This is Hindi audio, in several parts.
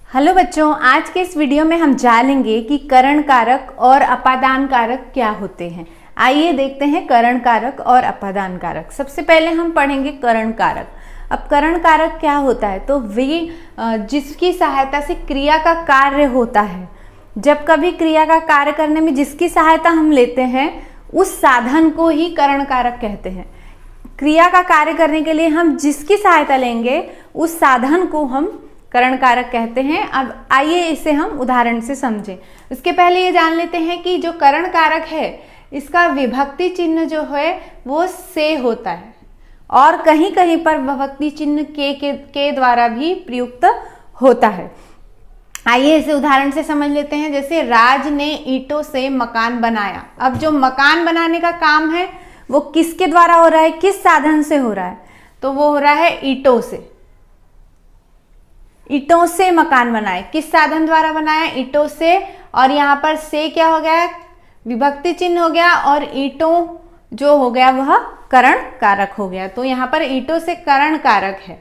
हेलो बच्चों, आज के इस वीडियो में हम जानेंगे कि करण कारक और अपादान कारक क्या होते हैं। आइए देखते हैं करण कारक और अपादान कारक। सबसे पहले हम पढ़ेंगे करण कारक। अब करण कारक क्या होता है, तो वे जिसकी सहायता से क्रिया का कार्य होता है। जब कभी क्रिया का कार्य करने में जिसकी सहायता हम लेते हैं उस साधन को ही करण कारक कहते हैं। क्रिया का कार्य करने के लिए हम जिसकी सहायता लेंगे उस साधन को हम करण कारक कहते हैं। अब आइए इसे हम उदाहरण से समझें। इसके पहले ये जान लेते हैं कि जो करण कारक है इसका विभक्ति चिन्ह जो है वो से होता है और कहीं कहीं पर विभक्ति चिन्ह के द्वारा भी प्रयुक्त होता है। आइए इसे उदाहरण से समझ लेते हैं। जैसे राज ने ईंटों से मकान बनाया। अब जो मकान बनाने का काम है वो किसके द्वारा हो रहा है, किस साधन से हो रहा है, तो वो हो रहा है ईंटों से। ईंटों से मकान बनाए, किस साधन द्वारा बनाया, ईंटों से। और यहाँ पर से क्या हो गया, विभक्ति चिन्ह हो गया और ईंटों जो हो गया वह करण कारक हो गया। तो यहाँ पर ईंटों से करण कारक है।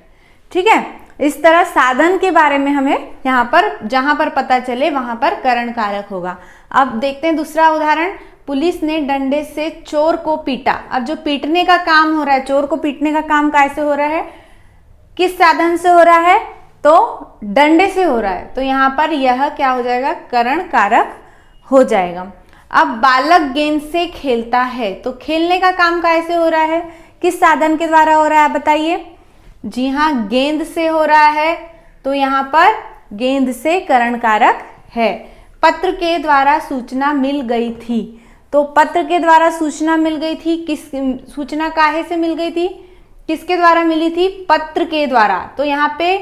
ठीक है, इस तरह साधन के बारे में हमें यहाँ पर जहां पर पता चले वहां पर करण कारक होगा। अब देखते हैं दूसरा उदाहरण। पुलिस ने डंडे से चोर को पीटा। अब जो पीटने का काम हो रहा है, चोर को पीटने का काम कैसे हो रहा है, किस साधन से हो रहा है, तो डंडे से हो रहा है। तो यहाँ पर यह क्या हो जाएगा, करण कारक हो जाएगा। अब बालक गेंद से खेलता है। तो खेलने का काम कैसे हो रहा है, किस साधन के द्वारा हो रहा है, बताइए। जी हाँ, गेंद से हो रहा है। तो यहाँ पर गेंद से करण कारक है। पत्र के द्वारा सूचना मिल गई थी। तो पत्र के द्वारा सूचना मिल गई थी, किस सूचना काहे से मिल गई थी, किसके द्वारा मिली थी, पत्र के द्वारा। तो यहाँ पे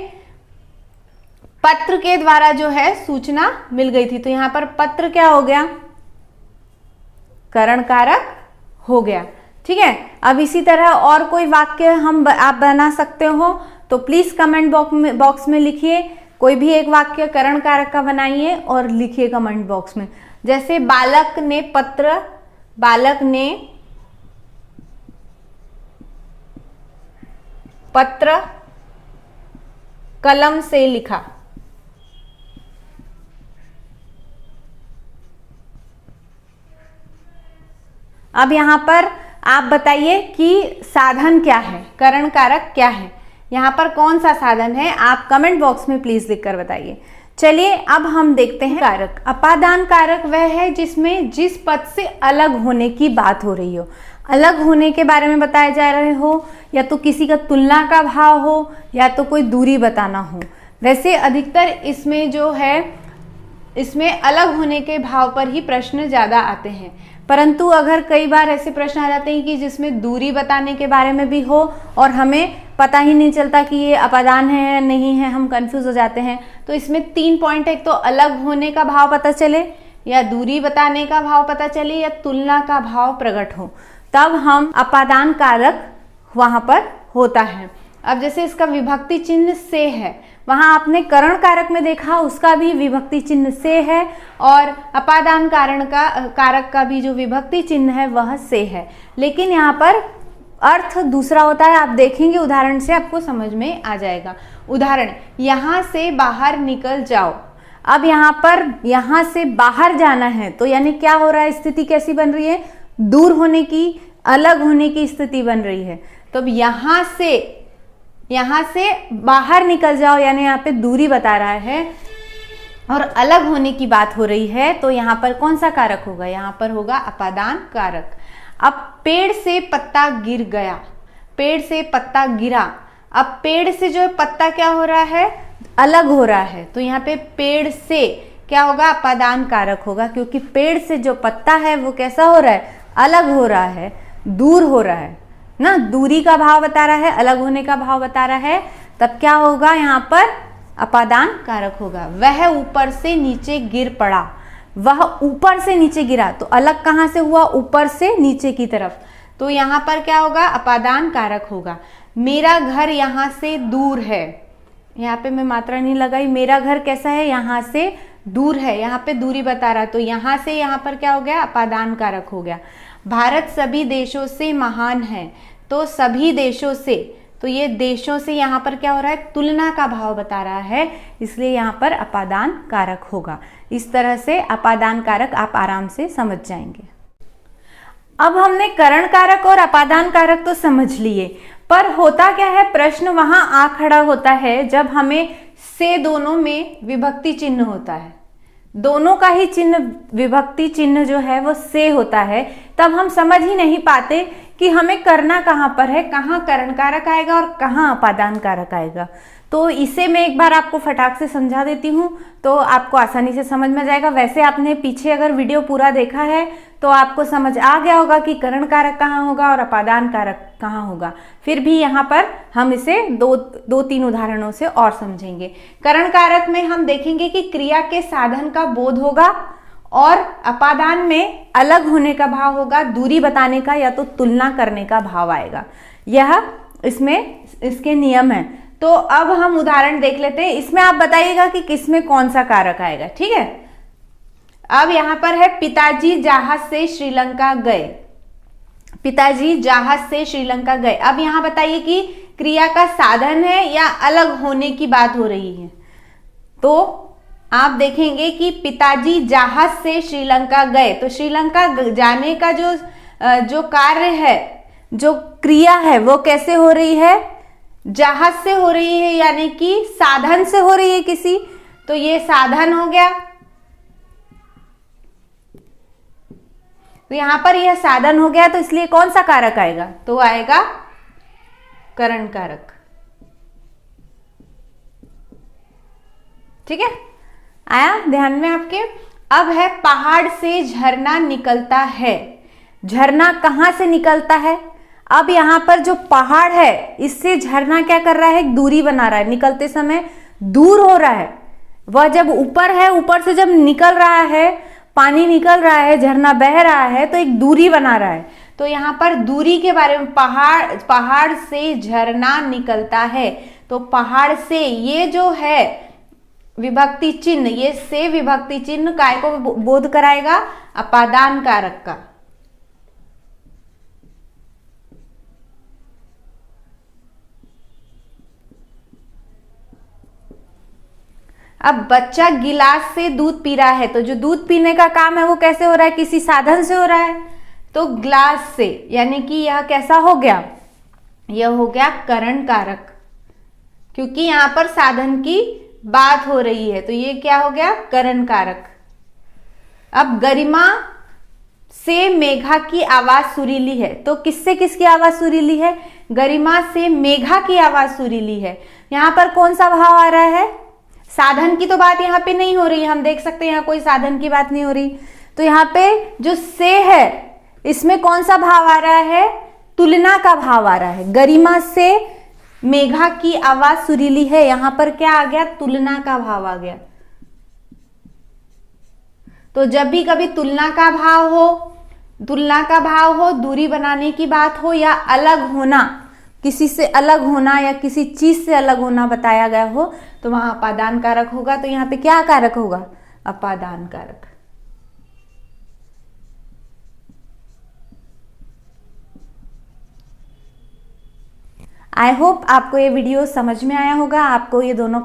पत्र के द्वारा जो है सूचना मिल गई थी। तो यहाँ पर पत्र क्या हो गया, करण कारक हो गया। ठीक है, अब इसी तरह और कोई वाक्य आप बना सकते हो तो प्लीज कमेंट बॉक्स में लिखिए। कोई भी एक वाक्य करण कारक का बनाइए और लिखिए कमेंट बॉक्स में। जैसे बालक ने पत्र कलम से लिखा। अब यहाँ पर आप बताइए कि साधन क्या है, करण कारक क्या है, यहाँ पर कौन सा साधन है, आप कमेंट बॉक्स में प्लीज लिखकर बताइए। चलिए अब हम देखते हैं कारक। अपादान कारक वह है जिसमें जिस पद से अलग होने की बात हो रही हो, अलग होने के बारे में बताया जा रहे हो, या तो किसी का तुलना का भाव हो, या तो कोई दूरी बताना हो। वैसे अधिकतर इसमें जो है इसमें अलग होने के भाव पर ही प्रश्न ज्यादा आते हैं, परंतु अगर कई बार ऐसे प्रश्न आ जाते हैं कि जिसमें दूरी बताने के बारे में भी हो और हमें पता ही नहीं चलता कि ये अपादान है या नहीं है, हम कंफ्यूज हो जाते हैं। तो इसमें 3 पॉइंट है, एक तो अलग होने का भाव पता चले, या दूरी बताने का भाव पता चले, या तुलना का भाव प्रकट हो, तब हम अपादान कारक वहां पर होता है। अब जैसे इसका विभक्ति चिन्ह से है, वहां आपने करण कारक में देखा उसका भी विभक्ति चिन्ह से है, और अपादान कारक का भी जो विभक्ति चिन्ह है वह से है, लेकिन यहाँ पर अर्थ दूसरा होता है। आप देखेंगे उदाहरण से आपको समझ में आ जाएगा। उदाहरण, यहाँ से बाहर निकल जाओ। अब यहाँ पर यहाँ से बाहर जाना है, तो यानी क्या हो रहा है, स्थिति कैसी बन रही है, दूर होने की, अलग होने की स्थिति बन रही है। तो अब यहाँ से बाहर निकल जाओ, यानी यहाँ पे दूरी बता रहा है और अलग होने की बात हो रही है। तो यहाँ पर कौन सा कारक होगा, यहाँ पर होगा अपादान कारक। अब पेड़ से पत्ता गिर गया, पेड़ से पत्ता गिरा। अब पेड़ से जो पत्ता क्या हो रहा है, अलग हो रहा है। तो यहाँ पे पेड़ से क्या होगा, अपादान कारक होगा, क्योंकि पेड़ से जो पत्ता है वो कैसा हो रहा है, अलग हो रहा है, दूर हो रहा है ना, दूरी का भाव बता रहा है, अलग होने का भाव बता रहा है। तब क्या होगा, यहाँ पर अपादान कारक होगा। वह ऊपर से नीचे गिर पड़ा। वह ऊपर से नीचे गिरा, तो अलग कहाँ से हुआ, ऊपर से नीचे की तरफ। तो यहाँ पर क्या होगा, अपादान कारक होगा। मेरा घर यहाँ से दूर है, यहाँ पे मैं मात्रा नहीं लगाई, मेरा घर कैसा है, यहाँ से दूर है, यहाँ पे दूरी बता रहा, तो यहाँ से यहाँ पर क्या हो गया, अपादान कारक हो गया। भारत सभी देशों से महान है, तो सभी देशों से तो ये देशों से यहाँ पर क्या हो रहा है, तुलना का भाव बता रहा है, इसलिए यहाँ पर अपादान कारक होगा। इस तरह से अपादान कारक आप आराम से समझ जाएंगे। अब हमने करण कारक और अपादान कारक तो समझ लिए, पर होता क्या है, प्रश्न वहां आ खड़ा होता है जब हमें से दोनों में विभक्ति चिन्ह होता है, दोनों का ही चिन्ह विभक्ति चिन्ह जो है वो से होता है, तब हम समझ ही नहीं पाते कि हमें करना कहाँ पर है, कहाँ करण कारक आएगा और कहाँ अपादान कारक आएगा। तो इसे मैं एक बार आपको फटाक से समझा देती हूँ तो आपको आसानी से समझ में जाएगा। वैसे आपने पीछे अगर वीडियो पूरा देखा है तो आपको समझ आ गया होगा कि करण कारक कहाँ होगा और अपादान कारक कहाँ होगा। फिर भी यहाँ पर हम इसे दो तीन उदाहरणों से और समझेंगे। करण कारक में हम देखेंगे कि क्रिया के साधन का बोध होगा और अपादान में अलग होने का भाव होगा, दूरी बताने का या तो तुलना करने का भाव आएगा। यह इसमें इसके नियम है। तो अब हम उदाहरण देख लेते हैं, इसमें आप बताइएगा कि किसमें कौन सा कारक आएगा, ठीक है। अब यहां पर है पिताजी जहाज से श्रीलंका गए, पिताजी जहाज से श्रीलंका गए। अब यहां बताइए कि क्रिया का साधन है या अलग होने की बात हो रही है। तो आप देखेंगे कि पिताजी जहाज से श्रीलंका गए, तो श्रीलंका जाने का जो कार्य है, जो क्रिया है वो कैसे हो रही है, जहाज से हो रही है, यानी कि साधन से हो रही है किसी, तो ये साधन हो गया। तो यहां पर यह साधन हो गया, तो इसलिए कौन सा कारक आएगा, तो आएगा करण कारक, ठीक है, आया ध्यान में आपके। अब है पहाड़ से झरना निकलता है, झरना कहां से निकलता है। अब यहां पर जो पहाड़ है इससे झरना क्या कर रहा है, एक दूरी बना रहा है, निकलते समय दूर हो रहा है। वह जब ऊपर है, ऊपर से जब निकल रहा है, पानी निकल रहा है, झरना बह रहा है, तो एक दूरी बना रहा है। तो यहां पर दूरी के बारे में, पहाड़ से झरना निकलता है, तो पहाड़ से ये जो है विभक्ति चिन्ह, ये से विभक्ति चिन्ह काय को बोध कराएगा, अपादान कारक का। अब बच्चा गिलास से दूध पी रहा है, तो जो दूध पीने का काम है वो कैसे हो रहा है, किसी साधन से हो रहा है, तो ग्लास से, यानी कि यह कैसा हो गया, यह हो गया करण कारक, क्योंकि यहां पर साधन की बात हो रही है, तो ये क्या हो गया, करण कारक। अब गरिमा से मेघा की आवाज सुरीली है, तो किससे किसकी आवाज सुरीली है, गरिमा से मेघा की आवाज सुरीली है। यहां पर कौन सा भाव आ रहा है, साधन की तो बात यहाँ पे नहीं हो रही, हम देख सकते हैं यहाँ कोई साधन की बात नहीं हो रही। तो यहाँ पे जो से है इसमें कौन सा भाव आ रहा है, तुलना का भाव आ रहा है। गरिमा से मेघा की आवाज सुरीली है, यहां पर क्या आ गया, तुलना का भाव आ गया। तो जब भी कभी तुलना का भाव हो, दूरी बनाने की बात हो या अलग होना, किसी से अलग होना या किसी चीज से अलग होना बताया गया हो, तो वहां अपादान कारक होगा। तो यहाँ पे क्या कारक होगा, अपादान कारक। आई होप आपको ये वीडियो समझ में आया होगा, आपको ये दोनों